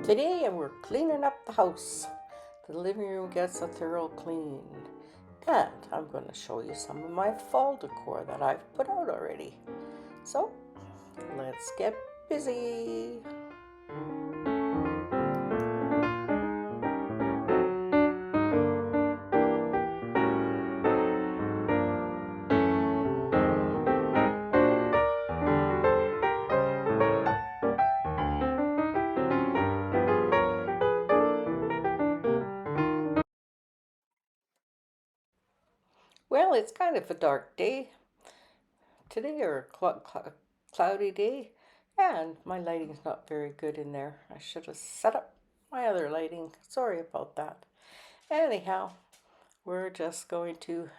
Today we're cleaning up the house. The living room gets a thorough clean. And I'm going to show you some of my fall decor that I've put out already. So let's get busy. Well, it's kind of a dark day today, or a cloudy day, and my lighting's not very good in there. I should have set up my other lighting. Sorry about that. Anyhow, we're just going to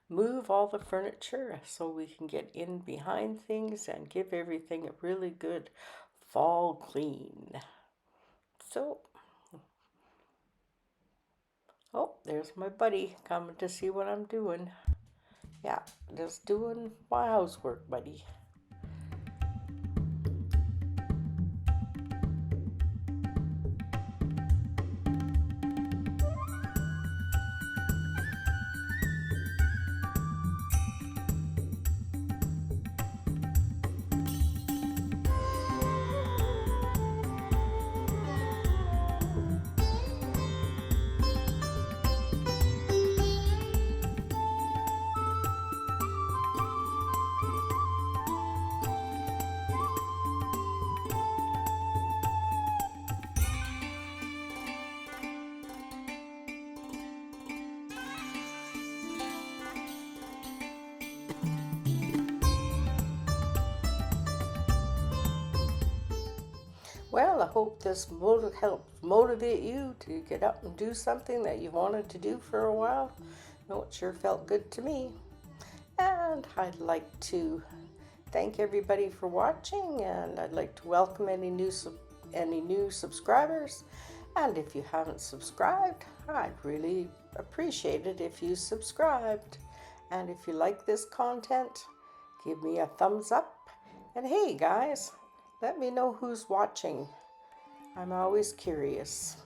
move all the furniture so we can get in behind things and give everything a really good fall clean. So, oh, there's my buddy coming to see what I'm doing. Yeah, just doing my housework, buddy. Well, I hope this helps motivate you to get up and do something that you wanted to do for a while. No, it sure felt good to me. And I'd like to thank everybody for watching, and I'd like to welcome any new subscribers. And if you haven't subscribed, I'd really appreciate it if you subscribed. And if you like this content, give me a thumbs up. And hey guys, let me know who's watching. I'm always curious.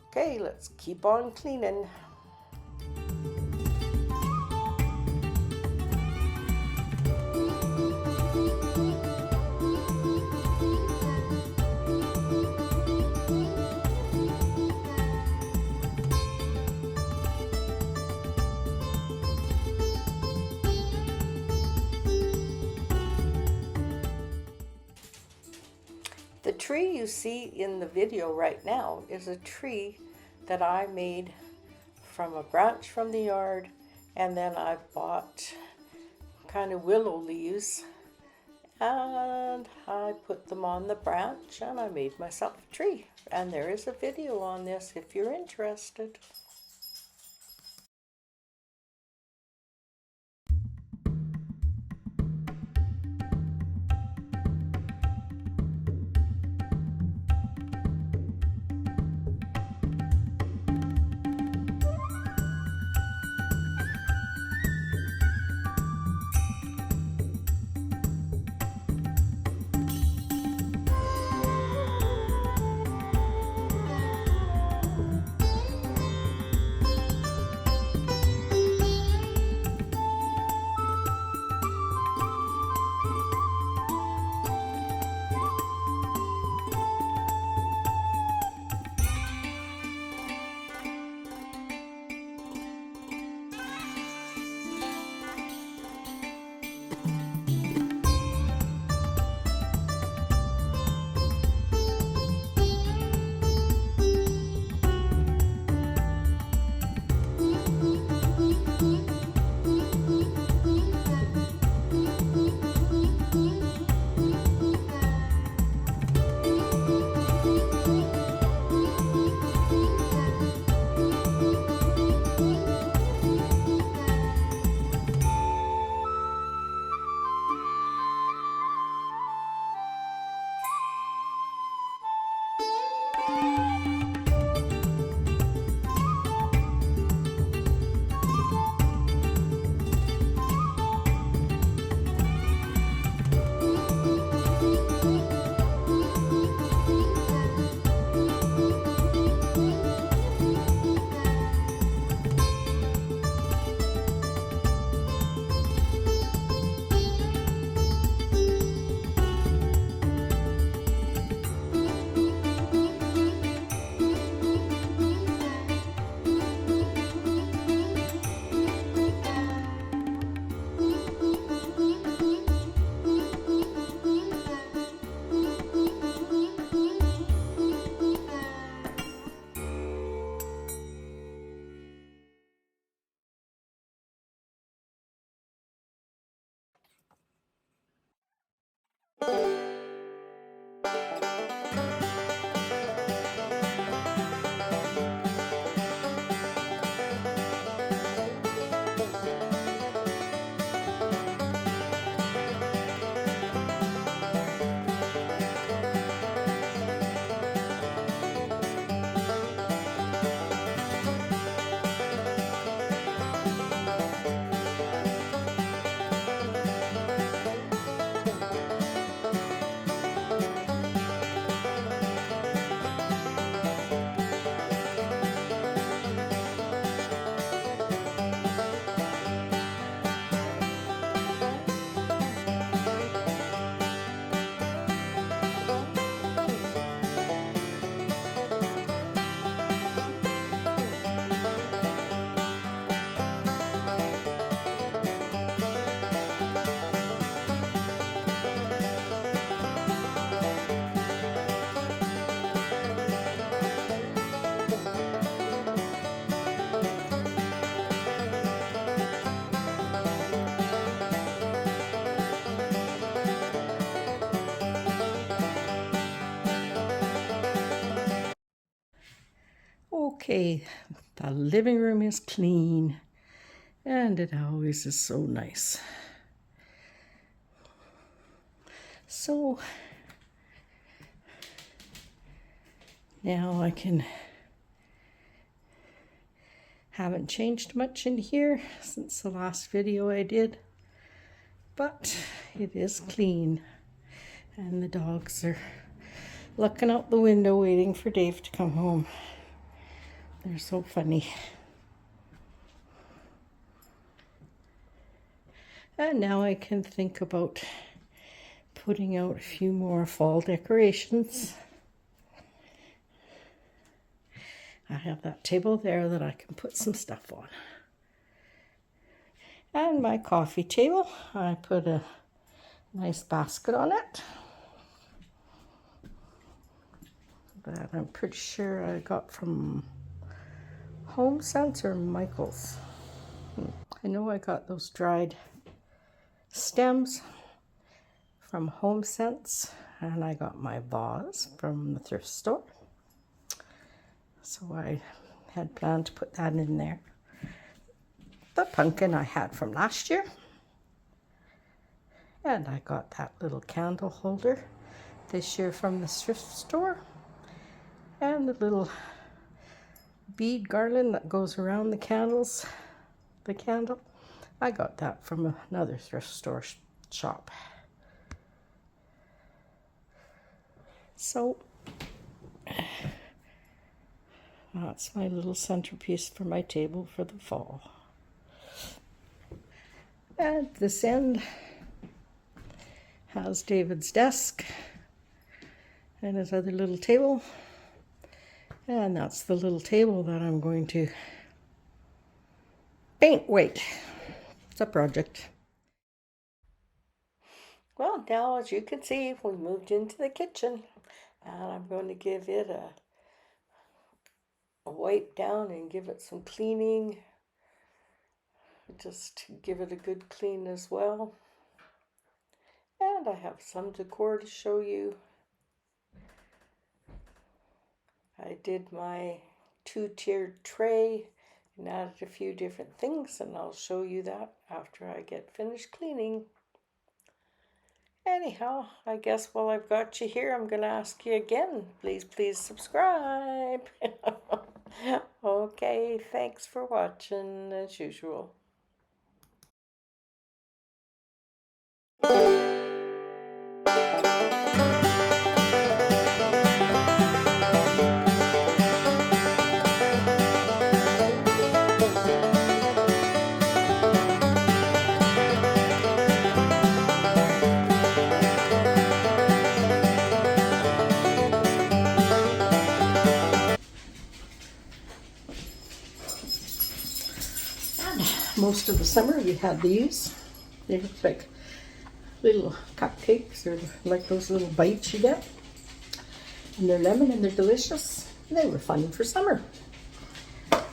Okay, let's keep on cleaning. The tree you see in the video right now is a tree that I made from a branch from the yard, and then I bought kind of willow leaves and I put them on the branch and I made myself a tree. And there is a video on this if you're interested. Okay, the living room is clean, and it always is so nice. So now I haven't changed much in here since the last video I did, but it is clean, and the dogs are looking out the window waiting for Dave to come home. They're so funny. And now I can think about putting out a few more fall decorations. I have that table there that I can put some stuff on. And my coffee table, I put a nice basket on it that I'm pretty sure I got from Home Sense or Michael's. I know I got those dried stems from Home Sense, and I got my vase from the thrift store. So I had planned to put that in there. The pumpkin I had from last year. And I got that little candle holder this year from the thrift store. And the little bead garland that goes around the candle. I got that from another thrift store shop. So that's my little centerpiece for my table for the fall. At this end has David's desk and his other little table. And that's the little table that I'm going to paint white. It's a project. Well, now as you can see, we moved into the kitchen, and I'm going to give it a wipe down and give it some cleaning. Just give it a good clean as well. And I have some decor to show you. I did my 2-tiered tray and added a few different things, and I'll show you that after I get finished cleaning. Anyhow, I guess while I've got you here, I'm going to ask you again, please subscribe. Okay, thanks for watching as usual. Most of the summer we had these. They look like little cupcakes, or like those little bites you get. And they're lemon and they're delicious. They were fun for summer. But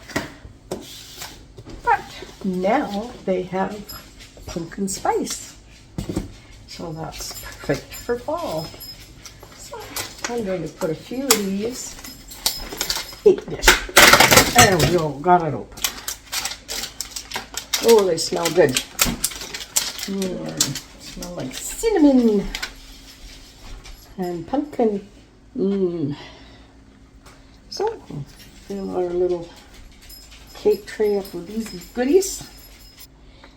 now they have pumpkin spice. So that's perfect for fall. So I'm going to put a few of these. There we go, got it open. Oh, they smell good. Smell like cinnamon and pumpkin. So, fill our little cake tray up with these goodies.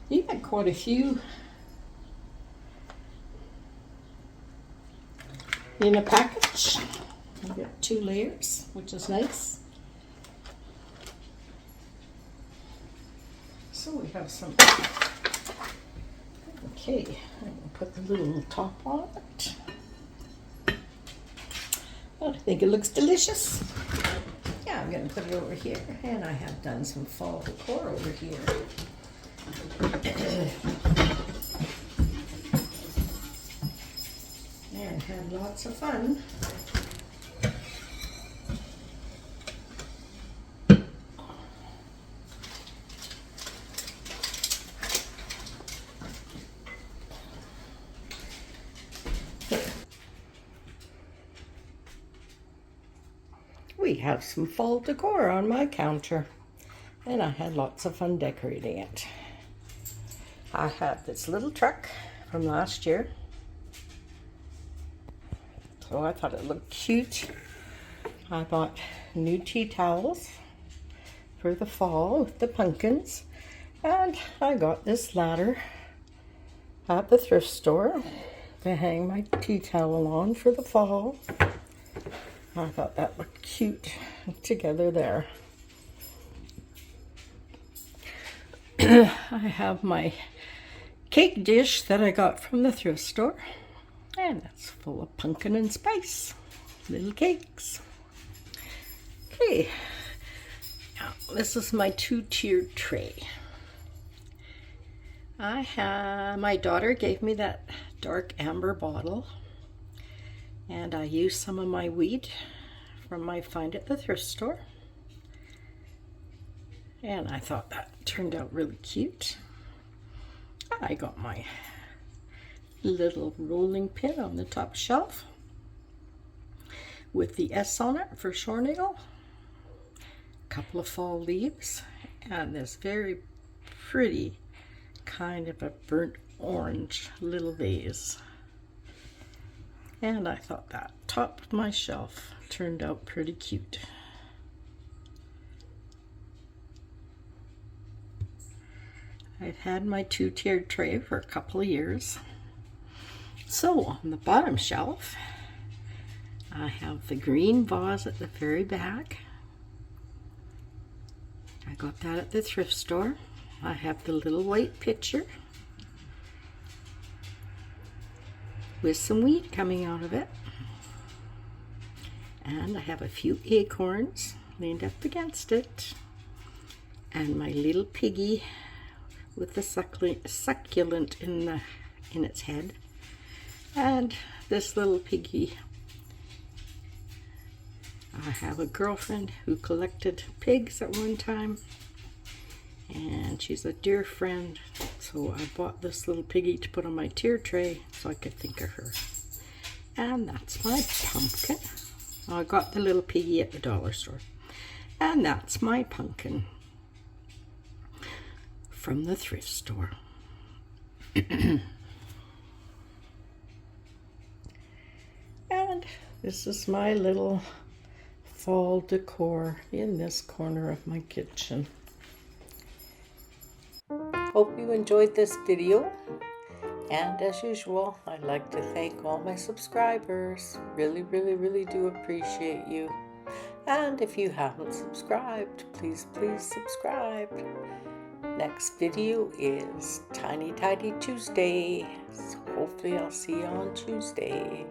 You got quite a few in a package. You got 2 layers, which is nice. So we have some. Okay, I'm going to put the little top on it. I think it looks delicious. Yeah, I'm going to put it over here. And I have done some fall decor over here. And had lots of fun. we have some fall decor on my counter, and I had lots of fun decorating it. I have this little truck from last year, so I thought it looked cute. I bought new tea towels for the fall with the pumpkins, and I got this ladder at the thrift store to hang my tea towel on for the fall. I thought that looked cute together there. I have my cake dish that I got from the thrift store, and it's full of pumpkin and spice little cakes. Okay, now this is my two-tiered tray. My daughter gave me that dark amber bottle, and I used some of my wheat from my find at the thrift store, and I thought that turned out really cute. I got my little rolling pin on the top shelf with the S on it for Shornagle, a couple of fall leaves, and this very pretty kind of a burnt orange little vase. And I thought that top of my shelf turned out pretty cute. I've had my two-tiered tray for a couple of years. So on the bottom shelf, I have the green vase at the very back. I got that at the thrift store. I have the little white pitcher with some weed coming out of it. And I have a few acorns leaned up against it. And my little piggy with the succulent in its head. And this little piggy, I have a girlfriend who collected pigs at one time, and she's a dear friend, so I bought this little piggy to put on my tier tray so I could think of her. And that's my pumpkin. I got the little piggy at the dollar store. And that's my pumpkin from the thrift store. And this is my little fall decor in this corner of my kitchen. Hope you enjoyed this video, and as usual, I'd like to thank all my subscribers. Really do appreciate you. And if you haven't subscribed, please subscribe. Next video is Tiny Tidy Tuesday, so hopefully I'll see you on Tuesday.